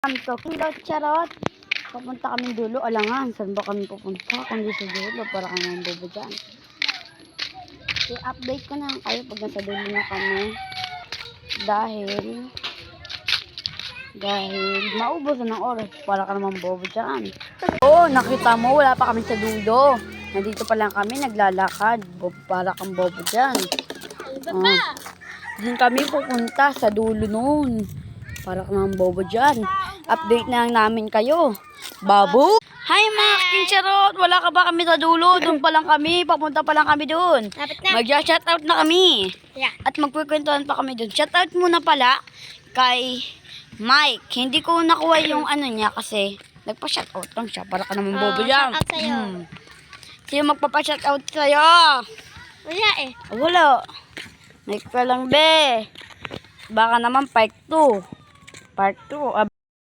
To Kilot, charot. Papunta kami dulo. Alangan, saan ba kami pupunta? Kundi sa dulo, para kami ang bobo dyan. I-update ko na kayo pag nasa dulo na kami. Dahil maubos na ng oras. Para ka naman bobo dyan. Oo, nakita mo, wala pa kami sa dulo. Nandito pa lang kami, naglalakad. Para kang bobo dyan. Diyan kami pupunta sa dulo noon. Para ka naman bobo dyan. Update na lang namin kayo. Babu! Hi mga kincharot! Wala ka ba kami sa dulo? Doon pa lang kami. Papunta pa lang kami doon. Mag-shoutout na kami. At magkukwentuhan pa kami doon. Shoutout muna pala kay Mike. Hindi ko nakuha yung ano niya kasi nagpa-shoutout lang siya. Para ka naman bobo dyan. Shoutout sa'yo. Sino magpapa-shoutout sa'yo? Wala eh. Wala. Mike ka lang be. Baka naman part 2. Part 2.